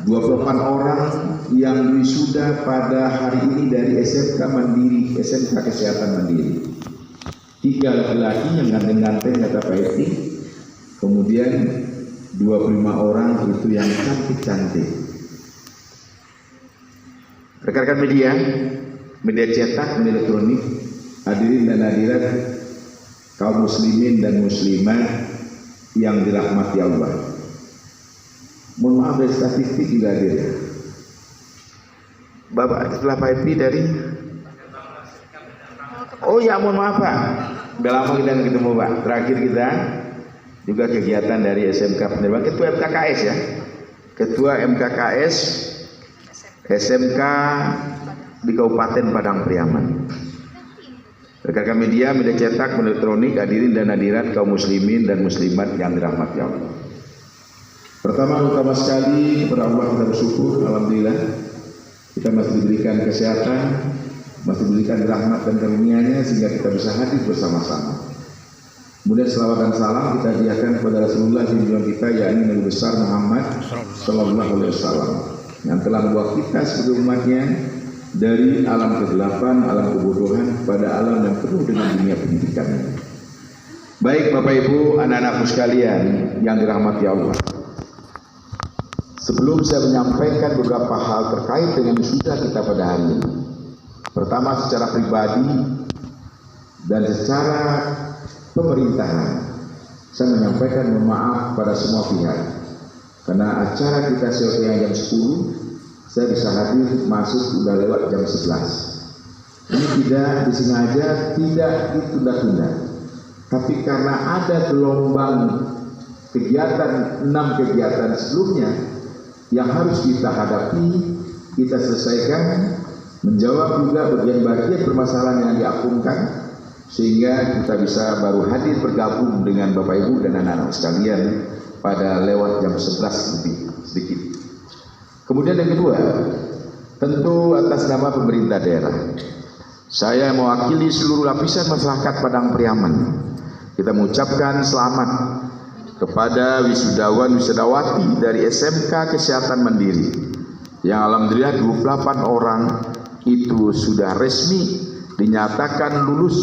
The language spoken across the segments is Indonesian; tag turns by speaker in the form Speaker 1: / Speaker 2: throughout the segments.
Speaker 1: 28 orang yang wisuda pada hari ini dari SMK Mandiri, SMK Kesehatan Mandiri. 3 laki-laki yang ganteng-ganteng kata Pak Eti. Kemudian 25 orang itu yang cantik-cantik. Rekan-rekan media cetak, media elektronik, hadirin dan hadirat, kaum muslimin dan muslimat yang dirahmati Allah. Mohon maaf dari statistik juga hadir. Bapak setelah Pak Eti dari oh ya, mohon maaf Pak, udah lama kita nggak ketemu Pak. Terakhir kita juga kegiatan dari SMK Penerbangan, Ketua MKKS ya, Ketua MKKS SMK di Kabupaten Padang Pariaman. Rekan-rekan media cetak, media elektronik, hadirin dan hadirat kaum muslimin dan muslimat yang dirahmati Allah. Pertama sekali kepada Allah kita bersyukur, alhamdulillah kita masih diberikan kesehatan, masih diberikan rahmat dan karunia-Nya sehingga kita bisa hadir bersama-sama. Kemudian selawat dan salam kita hadiahkan kepada Rasulullah junjungan kita, yakni Nabi besar Muhammad Sallallahu Alaihi Wasallam, yang telah membawa kita sebagai umatnya dari alam kegelapan, alam kebodohan pada alam yang penuh dengan dunia pendidikan. Baik Bapak Ibu, anak-anakku sekalian yang dirahmati Allah. Sebelum saya menyampaikan beberapa hal terkait dengan wisuda kita pada hari ini, pertama secara pribadi dan secara pemerintahan, saya menyampaikan mohon maaf pada semua pihak karena acara kita selesai jam 10, saya bisa hadir masuk udah lewat jam 11. Ini tidak disengaja, tidak ditunda-tunda, tapi karena ada gelombang kegiatan, 6 kegiatan sebelumnya yang harus kita hadapi, kita selesaikan, menjawab juga bagian-bagian permasalahan yang diakunkan, sehingga kita bisa baru hadir bergabung dengan Bapak Ibu dan anak-anak sekalian pada lewat jam 11 lebih sedikit. Kemudian yang kedua, tentu atas nama pemerintah daerah, saya mewakili seluruh lapisan masyarakat Padang Pariaman, kita mengucapkan selamat kepada wisudawan wisudawati dari SMK Kesehatan Mandiri yang alhamdulillah 28 orang itu sudah resmi dinyatakan lulus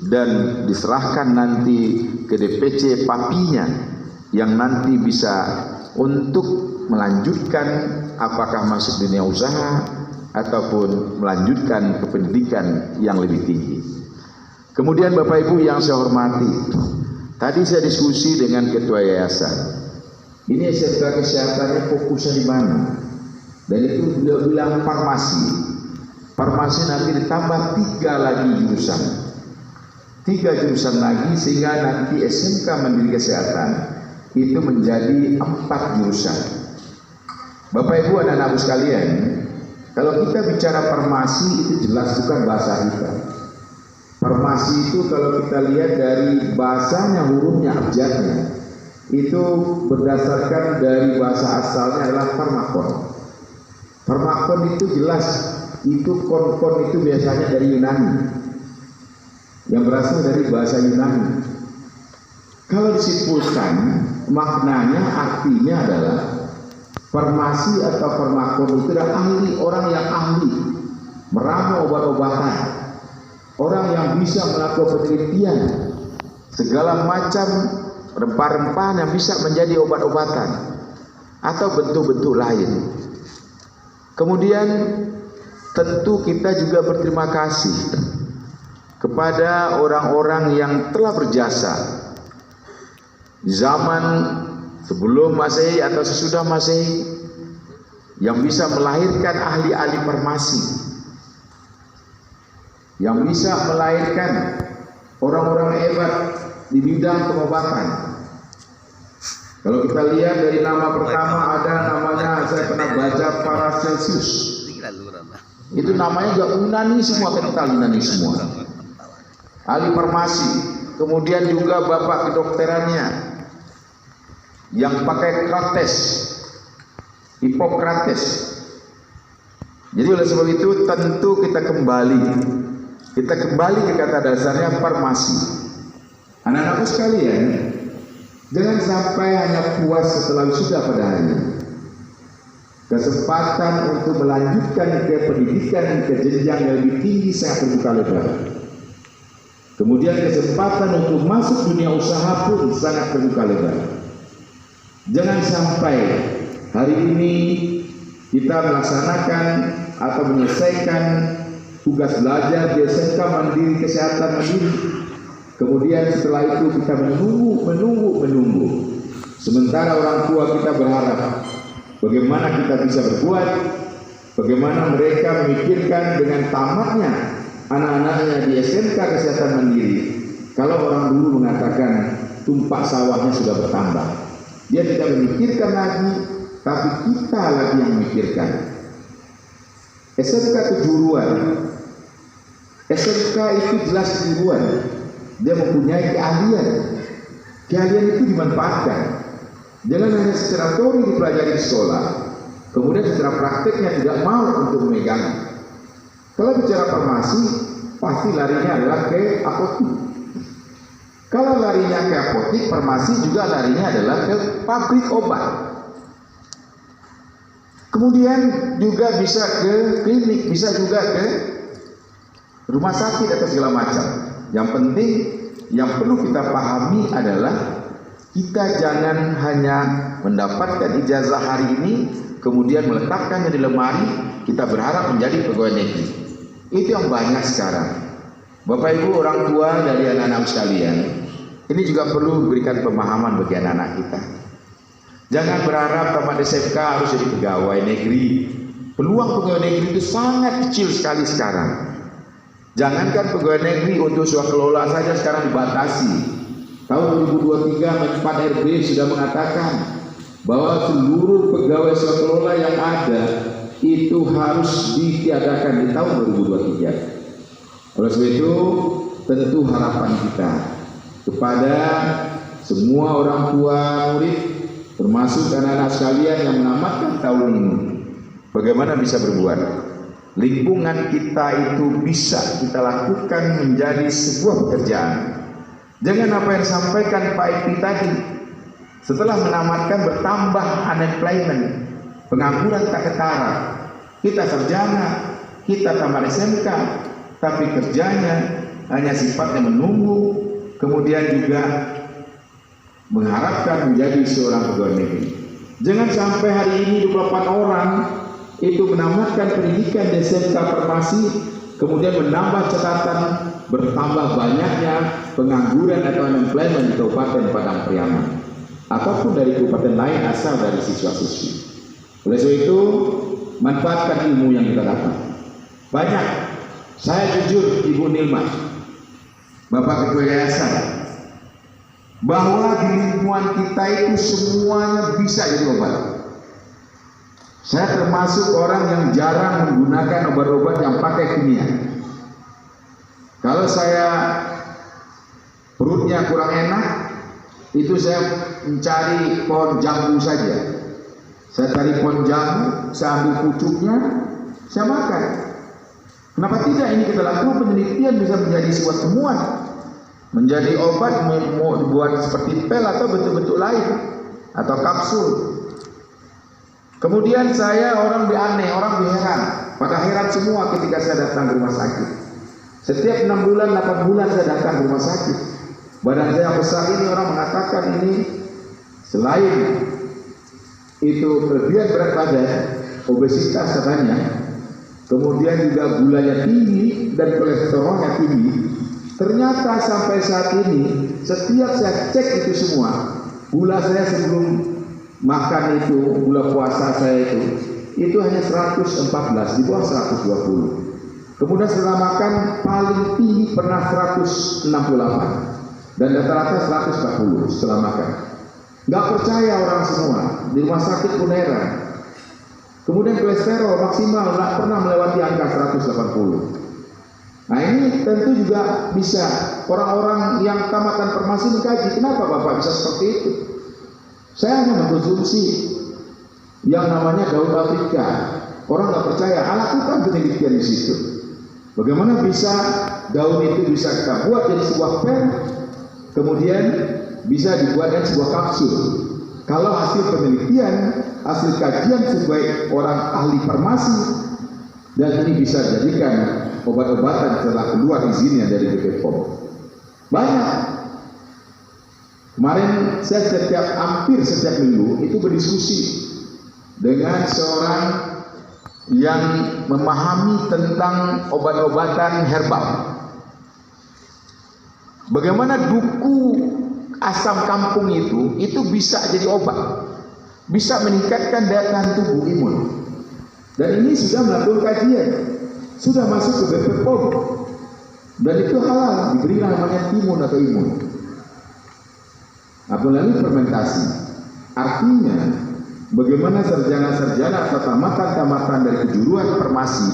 Speaker 1: dan diserahkan nanti ke DPC papinya yang nanti bisa untuk melanjutkan apakah masuk dunia usaha ataupun melanjutkan ke pendidikan yang lebih tinggi. Kemudian Bapak Ibu yang saya hormati, tadi saya diskusi dengan ketua yayasan. Ini SMK kesehatannya fokusnya di mana? Dan itu beliau bilang farmasi. Farmasi nanti ditambah 3 lagi jurusan. 3 jurusan lagi sehingga nanti SMK Mandiri Kesehatan itu menjadi 4 jurusan. Bapak Ibu anak-anak sekalian, kalau kita bicara farmasi itu jelas bukan bahasa kita. Farmasi itu kalau kita lihat dari bahasanya, hurufnya, abjadnya, itu berdasarkan dari bahasa asalnya adalah farmakon. Farmakon itu jelas, itu kon itu biasanya dari Yunani, yang berasal dari bahasa Yunani. Kalau disimpulkan, maknanya artinya adalah farmasi atau farmakon itu adalah ahli, orang yang ahli meramu obat-obatan, orang yang bisa melakukan penelitian segala macam rempah-rempah yang bisa menjadi obat-obatan atau bentuk-bentuk lain. Kemudian tentu kita juga berterima kasih kepada orang-orang yang telah berjasa zaman sebelum Masehi atau sesudah Masehi yang bisa melahirkan ahli-ahli farmasi, yang bisa melahirkan orang-orang hebat di bidang pengobatan. Kalau kita lihat dari nama pertama ada namanya, saya pernah baca Paracelsus. Itu namanya juga Yunani semua, kental Yunani semua. Ahli farmasi. Kemudian juga bapak kedokterannya yang pakai Krates, Hippokrates. Jadi oleh sebab itu tentu kita kembali ke kata dasarnya farmasi. Anak-anakku sekalian, jangan sampai hanya puas setelah sudah pada hari ini. kesempatan untuk melanjutkan ke pendidikan ke jenjang yang lebih tinggi sangat terbuka lebar. Kemudian kesempatan untuk masuk dunia usaha pun sangat terbuka lebar. Jangan sampai hari ini kita melaksanakan atau menyelesaikan tugas belajar di SMK Mandiri Kesehatan Mandiri. Kemudian setelah itu kita menunggu. Sementara orang tua kita berharap bagaimana kita bisa berbuat, bagaimana mereka memikirkan dengan tamatnya anak-anaknya di SMK Kesehatan Mandiri. Kalau orang dulu mengatakan tumpak sawahnya sudah bertambah, dia tidak memikirkan lagi, tapi kita lagi yang memikirkan. SMK kejuruan, SMK itu jelas kejuruan, dia mempunyai keahlian. Keahlian itu dimanfaatkan. Jangan hanya secara teori dipelajari di sekolah, kemudian secara prakteknya tidak mau untuk memegang. Kalau bicara farmasi, pasti larinya adalah ke apotik. Kalau larinya ke apotik, farmasi juga larinya adalah ke pabrik obat. Kemudian juga bisa ke klinik, bisa juga ke rumah sakit atau segala macam. Yang penting, yang perlu kita pahami adalah kita jangan hanya mendapatkan ijazah hari ini, kemudian meletakkannya di lemari, kita berharap menjadi pegawai negeri. Itu yang banyak sekarang. Bapak Ibu orang tua dari anak-anak sekalian, ini juga perlu berikan pemahaman bagi anak-anak kita. Jangan berharap tamat SMK harus jadi pegawai negeri. Peluang pegawai negeri itu sangat kecil sekali sekarang. Jangankan pegawai negeri, untuk swakelola saja sekarang dibatasi. Tahun 2023 Menpan RB sudah mengatakan bahwa seluruh pegawai swakelola yang ada itu harus ditiadakan di tahun 2023. Oleh sebab itu, tentu harapan kita kepada semua orang tua murid, termasuk anak-anak sekalian yang menamatkan tahun ini, bagaimana bisa berbuat. Lingkungan kita itu bisa kita lakukan menjadi sebuah pekerjaan. Jangan apa yang disampaikan Pak Eki tadi, setelah menamatkan bertambah unemployment, pengangguran tak ketara. Kita sarjana, kita tamat SMK, tapi kerjanya hanya sifatnya menunggu, kemudian juga mengharapkan menjadi seorang pegawai negeri. Jangan sampai hari ini 24 orang itu menamatkan pendidikan di SMK Farmasi, kemudian menambah catatan bertambah banyaknya pengangguran atau unemployment di Kabupaten Padang Pariaman ataupun dari kabupaten lain asal dari siswa-siswi. Oleh sebab itu, manfaatkan ilmu yang kita dapat. Banyak, saya jujur Ibu Nilma, Bapak Ketua Yayasan, bahwa di lingkungan kita itu semuanya bisa jadi obat. Saya termasuk orang yang jarang menggunakan obat-obat yang pakai kimia. Kalau saya perutnya kurang enak, itu saya mencari pohon jambu saja. Saya cari pohon jambu, saya ambil pucuknya, saya makan. Kenapa tidak ini kita lakukan penelitian bisa menjadi sebuah temuan, menjadi obat, mau dibuat seperti pil atau bentuk-bentuk lain atau kapsul. Kemudian orang aneh, orang heran, pada heran semua ketika saya datang ke rumah sakit. Setiap 6 bulan, 8 bulan saya datang ke rumah sakit. Badan saya besar ini, orang mengatakan ini selain itu kelebihan berat badan, obesitas katanya, kemudian juga gulanya tinggi dan kolesterolnya tinggi. Ternyata sampai saat ini, setiap saya cek itu semua, gula saya sebelum makan itu, gula puasa saya itu hanya 114, di bawah 120. Kemudian setelah makan paling tinggi pernah 168 dan rata-rata 140 setelah makan. Nggak percaya orang semua, di rumah sakit pun heran. Kemudian kolesterol maksimal nggak pernah melewati angka 180. Nah ini tentu juga bisa orang-orang yang tamatan farmasi mengkaji, kenapa Bapak bisa seperti itu? Saya hanya mengkonsumsi yang namanya daun Afrika. Orang nggak percaya, lakukan penelitian di situ. Bagaimana bisa daun itu bisa kita buat jadi sebuah pil, kemudian bisa dibuat jadi sebuah kapsul. Kalau hasil penelitian, hasil kajian sebagai orang ahli farmasi, dan ini bisa jadikan obat-obatan setelah keluar izinnya dari BP POM. Banyak. Kemarin saya hampir setiap minggu itu berdiskusi dengan seorang yang memahami tentang obat-obatan herbal. Bagaimana duku asam kampung itu bisa jadi obat, bisa meningkatkan daya tahan tubuh imun. Dan ini sudah melakukan kajian, sudah masuk ke BP POM, dan itu halal, diberi namanya timun atau imun. Apalagi fermentasi, artinya bagaimana sarjana-sarjana atau tamatan-tamatan dari kejuruan farmasi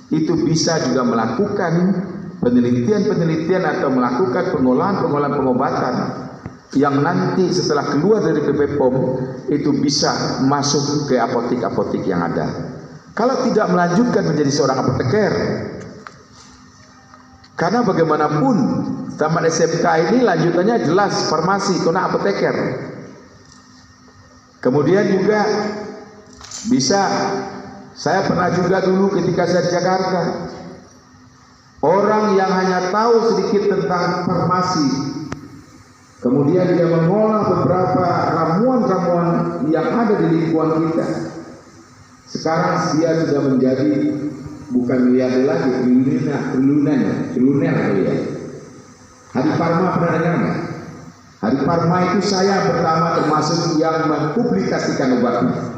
Speaker 1: itu bisa juga melakukan penelitian-penelitian atau melakukan pengolahan-pengolahan pengobatan yang nanti setelah keluar dari BP POM itu bisa masuk ke apotek-apotek yang ada. Kalau tidak melanjutkan menjadi seorang apoteker, karena bagaimanapun tamat SMK ini lanjutannya jelas farmasi, kena apoteker. Kemudian juga bisa, saya pernah juga dulu ketika saya di Jakarta, orang yang hanya tahu sedikit tentang farmasi, kemudian dia mengolah beberapa ramuan-ramuan yang ada di lingkungan kita. Sekarang dia sudah menjadi bukan miliarder lagi, triliuner ya. Hari Parma pernah dengar nggak? Hari Parma itu saya pertama termasuk yang mempublikasikan obatnya,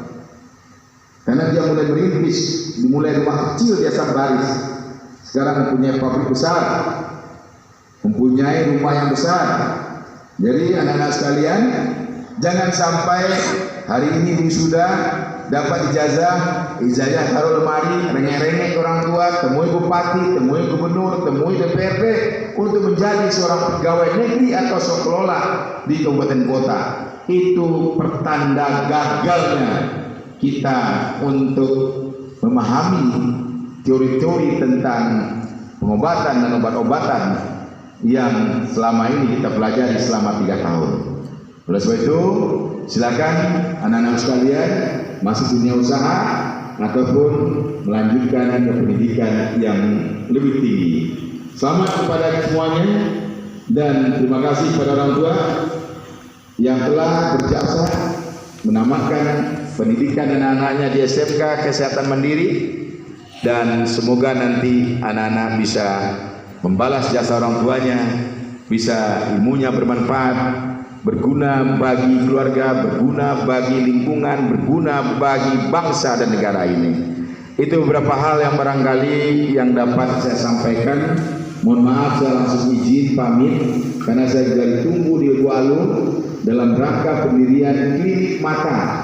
Speaker 1: karena dia mulai merintis, dimulai rumah kecil di Asam Baris. Sekarang mempunyai pabrik besar, mempunyai rumah yang besar. Jadi anak-anak sekalian, jangan sampai hari ini wisuda dapat ijazah taruh lemari, rengek-rengek orang tua, temui bupati, temui gubernur, temui DPRD untuk menjadi seorang pegawai negeri atau sekolah di kabupaten kota. Itu pertanda gagalnya kita untuk memahami teori-teori tentang pengobatan dan obat-obatan yang selama ini kita pelajari selama 3 tahun. Oleh sebab itu, silakan anak-anak sekalian masuk dunia usaha ataupun melanjutkan ke pendidikan yang lebih tinggi. Selamat kepada semuanya dan terima kasih kepada orang tua yang telah berjasa menamatkan pendidikan anak-anaknya di SMK Kesehatan Mandiri, dan semoga nanti anak-anak bisa membalas jasa orang tuanya, bisa ilmunya bermanfaat, berguna bagi keluarga, berguna bagi lingkungan, berguna bagi bangsa dan negara ini. Itu beberapa hal yang barangkali yang dapat saya sampaikan. Mohon maaf, saya langsung izin pamit karena saya juga ditunggu di Walu dalam rangka pendirian klinik mata.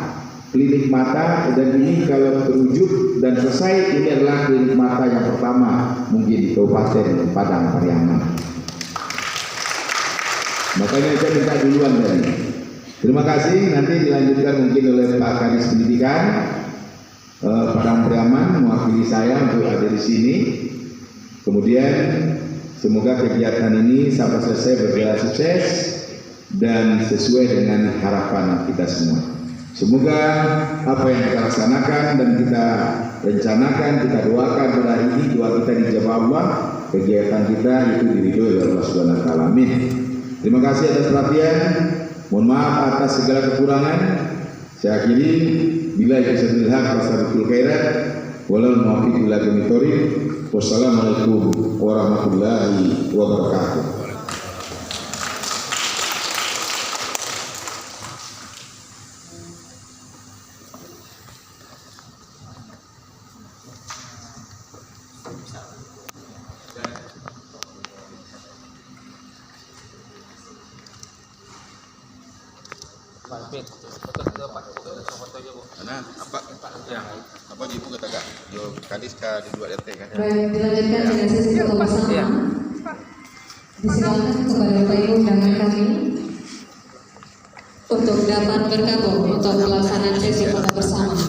Speaker 1: Klinik mata, dan ini kalau terwujud dan selesai, ini adalah klinik mata yang pertama mungkin di Kabupaten Padang Pariaman. Makanya saya minta duluan tadi. Terima kasih, nanti dilanjutkan mungkin oleh Pak Kadis Pendidikan Padang Pariaman mewakili saya untuk ada di sini. Kemudian semoga kegiatan ini sampai selesai berjalan sukses dan sesuai dengan harapan kita semua. Semoga apa yang kita laksanakan dan kita rencanakan, kita doakan pada hari ini, doa kita dijawab Allah, kegiatan kita itu diridhoi oleh Allah Subhanahu wa taala. Amin. Terima kasih atas perhatian. Mohon maaf atas segala kekurangan. Saya akhiri, bila billahi taufiq khairat, walal muwaffiq ila aqwamit thoriq. Wassalamualaikum warahmatullahi wabarakatuh.
Speaker 2: Apa ibu kata kak? Yo kadis ka di 2 RT kan?
Speaker 3: Baik, dilanjutkan dengan sesi foto bersama. Disilakan kepada Bapak Ibu undangan kami untuk dapat bergabung untuk pelaksanaan sesi foto bersama.